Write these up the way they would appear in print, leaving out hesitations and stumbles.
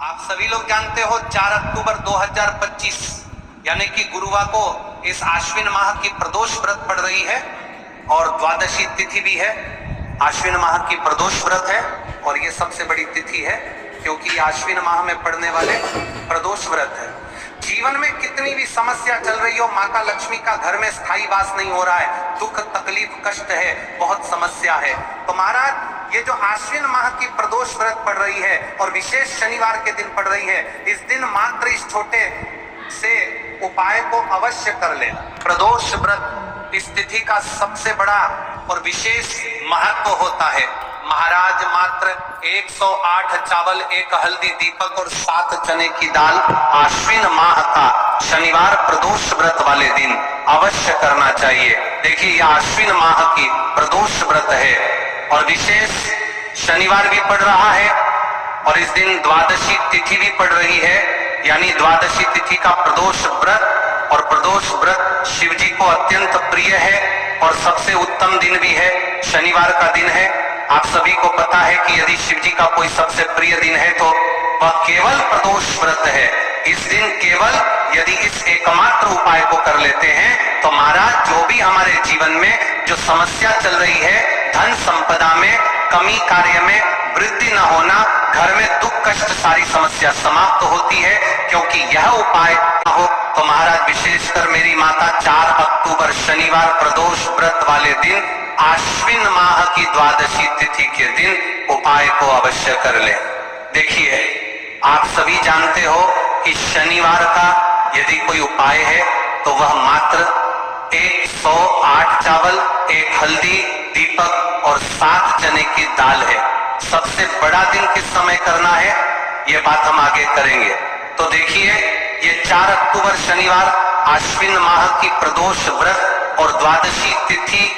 आप सभी लोग जानते हो 4 अक्टूबर 2025 यानी कि गुरुवार को इस आश्विन माह की प्रदोष व्रत पड़ रही है और द्वादशी तिथि भी है। आश्विन माह की प्रदोष व्रत है और ये सबसे बड़ी तिथि है क्योंकि आश्विन माह में पड़ने वाले प्रदोष व्रत है। जीवन में कितनी भी समस्या चल रही हो, माता लक्ष्मी का घर में स्थायी वास नहीं हो रहा है, दुख तकलीफ कष्ट है, बहुत समस्या है, तो महाराज ये जो आश्विन माह की प्रदोष व्रत पड़ रही है और विशेष शनिवार के दिन पड़ रही है, इस दिन मात्र इस छोटे से उपाय को अवश्य कर लेना। प्रदोष व्रत इस तिथि का सबसे बड़ा और विशेष महत्व होता है। महाराज मात्र 108 चावल, 1 हल्दी दीपक और 7 चने की दाल आश्विन माह का शनिवार प्रदोष व्रत वाले दिन अवश्य करना चाहिए। देखिए यह आश्विन माह की प्रदोष व्रत है और विशेष शनिवार भी पड़ रहा है और इस दिन द्वादशी तिथि भी पड़ रही है, यानी द्वादशी तिथि का प्रदोष व्रत। और प्रदोष व्रत शिव जी को अत्यंत प्रिय है और सबसे उत्तम दिन भी है, शनिवार का दिन है। आप सभी को पता है कि यदि शिव जी का कोई सबसे प्रिय दिन है तो वह केवल प्रदोष व्रत है। इस दिन केवल यदि इस एकमात्र उपाय को कर लेते हैं तो महाराज जो भी हमारे जीवन में जो समस्या चल रही है, धन संपदा में कमी, कार्य में वृद्धि न होना, घर में दुख कष्ट, सारी समस्या समाप्त होती है। क्योंकि यह उपाय हो तो महाराज विशेषकर मेरी माता 4 अक्टूबर शनिवार प्रदोष व्रत वाले दिन आश्विन माह की द्वादशी तिथि के दिन उपाय को अवश्य कर ले। देखिए आप सभी जानते हो कि शनिवार का यदि कोई उपाय है तो वह मात्र 108 चावल, 1 हल्दी दीपक और 7 चने की दाल है। सबसे बड़ा दिन किस समय करना है ये बात हम आगे करेंगे। तो देखिए ये 4 अक्टूबर शनिवार आश्विन माह की प्रदोष व्रत और द्वादशी तिथि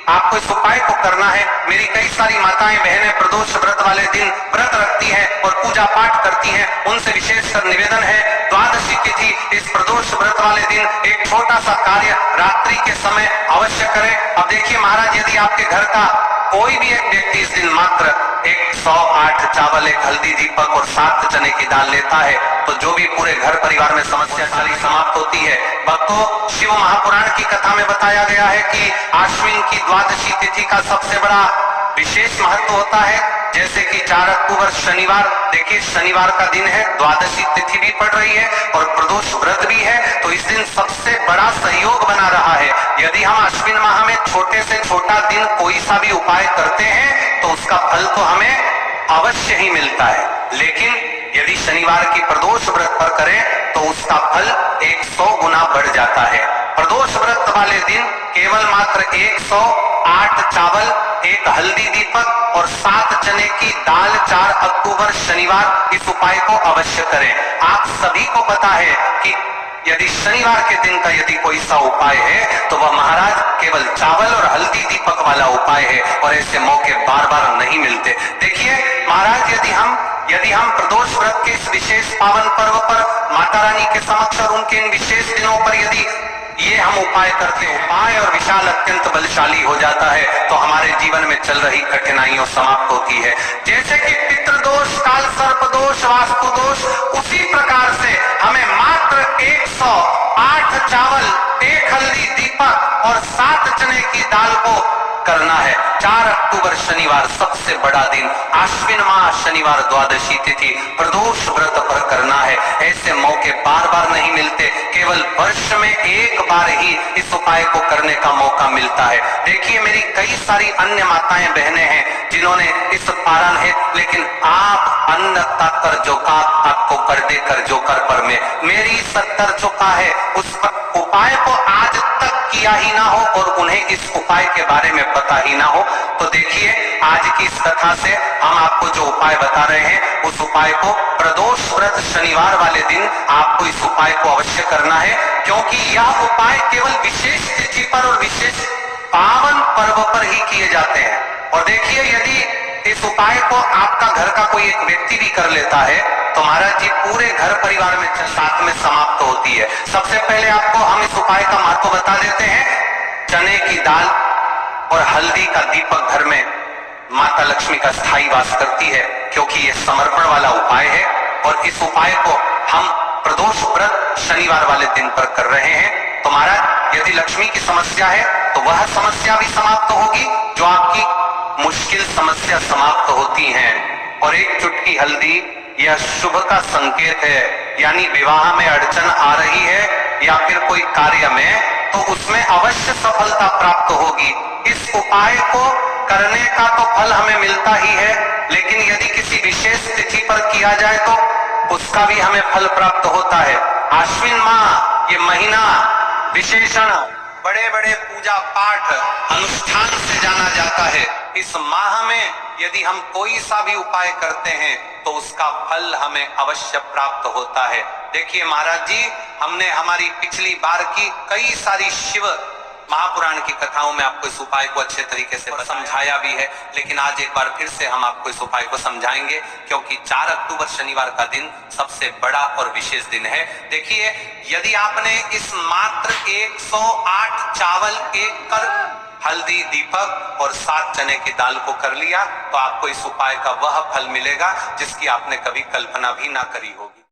आपको इस उपाय को करना है। मेरी कई सारी माताएं बहनें प्रदोष व्रत वाले दिन व्रत रखती हैं और पूजा पाठ करती हैं, उनसे विशेषकर निवेदन है द्वादशी तिथि इस प्रदोष व्रत वाले दिन एक छोटा सा कार्य रात्रि के समय अवश्य करें। अब देखिए महाराज यदि आपके घर का कोई भी एक व्यक्ति इस दिन मात्र 108 चावल, 1 हल्दी दीपक और 7 चने की दाल लेता है तो जो भी पूरे घर परिवार में समस्या चली समाप्त होती है। भक्तों शिव महापुराण की कथा में बताया गया है कि आश्विन की द्वादशी तिथि का सबसे बड़ा विशेष महत्व होता है। जैसे कि 4 अक्टूबर शनिवार, देखिए शनिवार का दिन है, द्वादशी तिथि भी पड़ रही है और प्रदोष व्रत भी है, तो इस दिन सबसे बड़ा सहयोग बना रहा है। यदि हम आश्विन माह में छोटे से छोटा दिन कोई सा भी उपाय करते हैं तो उसका फल तो हमें अवश्य ही मिलता है, लेकिन यदि शनिवार की प्रदोष व्रत पर करें तो उसका फल 100 गुना बढ़ जाता है। प्रदोष व्रत वाले दिन केवल मात्र 108 चावल, 1 हल्दी दीपक और 7 चने की दाल 4 अक्टूबर शनिवार इस उपाय को अवश्य करें। आप सभी को पता है कि यदि शनिवार के दिन का यदि कोई सा उपाय है तो वह महाराज केवल चावल और हल्दी दीपक वाला उपाय है और ऐसे मौके बार बार नहीं मिलते। देखिए महाराज यदि हम प्रदोष व्रत के इस विशेष पावन पर्व पर माता रानी के समक्ष और उनके इन विशेष दिनों पर यदि ये हम उपाय करते, उपाय और विशाल अत्यंत बलशाली हो जाता है तो हमारे जीवन में चल रही कठिनाइयों समाप्त होती है। जैसे कि पितृदोष, काल सर्प दोष, वास्तु दोष, उसी प्रकार से हमें मात्र 108 चावल, 1 हल्दी दीपक और 7 चने की दाल को करना है। 4 अक्टूबर शनिवार सबसे बड़ा दिन, आश्विन माह शनिवार द्वादशी तिथि प्रदोष व्रत पर करना है। ऐसे मौके बार बार नहीं मिलते, केवल वर्ष में एक बार ही इस उपाय को करने का मौका मिलता है। देखिए मेरी कई सारी अन्य माताएं बहनें हैं जिन्होंने इस पारण है, लेकिन आप अन्न कर जो का आपको कर दे कर जो कर पर में मेरी 70 चुका है, उस उपाय को आज तक किया ही ना हो और उन्हें इस उपाय के बारे में पता ही ना हो। तो देखिए आज की इस कथा से हम आपको जो उपाय बता रहे हैं उस उपाय को प्रदोष व्रत शनिवार वाले दिन आपको इस उपाय को अवश्य करना है, क्योंकि यह उपाय केवल विशेष तिथि पर और विशेष पावन पर्व पर ही किए जाते हैं। और देखिए यदि इस उपाय को आपका घर का कोई एक व्यक्ति भी कर लेता है तो महाराज जी पूरे घर परिवार में साथ में समाप्त होती है। सबसे पहले आपको हम इस उपाय का महत्व बता देते हैं। चने की दाल और हल्दी का दीपक घर में माता लक्ष्मी का स्थायी वास करती है, क्योंकि यह समर्पण वाला उपाय है और और इस उपाय को हम प्रदोष व्रत शनिवार वाले दिन पर कर रहे हैं। तो महाराज, यदि लक्ष्मी की समस्या है तो वह समस्या भी समाप्त होगी, जो आपकी मुश्किल समस्या समाप्त होती है। और एक चुटकी हल्दी यह शुभ का संकेत है, यानी विवाह में अड़चन आ रही है या फिर कोई कार्य में, तो उसमें अवश्य सफलता प्राप्त होगी। इस उपाय को करने का तो फल हमें मिलता ही है, लेकिन यदि किसी विशेष तिथि पर किया जाए तो उसका भी हमें फल प्राप्त होता है। आश्विन माह ये महीना विशेषण बड़े बड़े पूजा पाठ अनुष्ठान से जाना जाता है। इस माह में यदि हम कोई सा भी उपाय करते हैं तो उसका फल हमें अवश्य प्राप्त होता है। देखिए महाराज जी, हमने हमारी पिछली बार की कई सारी शिव महापुराण की कथाओं में आपको इस उपाय को अच्छे तरीके से समझाया भी है, लेकिन आज एक बार फिर से हम आपको इस उपाय को समझाएंगे, क्योंकि 4 अक्टूबर शनिवार का दिन सबसे बड़ा और विशेष दिन है। देखिए, यदि आपने इस मात्र 108 चावल 1 कर हल्दी, दीपक और 7 चने की दाल को कर लिया, तो आपको इस उपाय का वह फल मिलेगा जिसकी आपने कभी कल्पना भी ना करी होगी।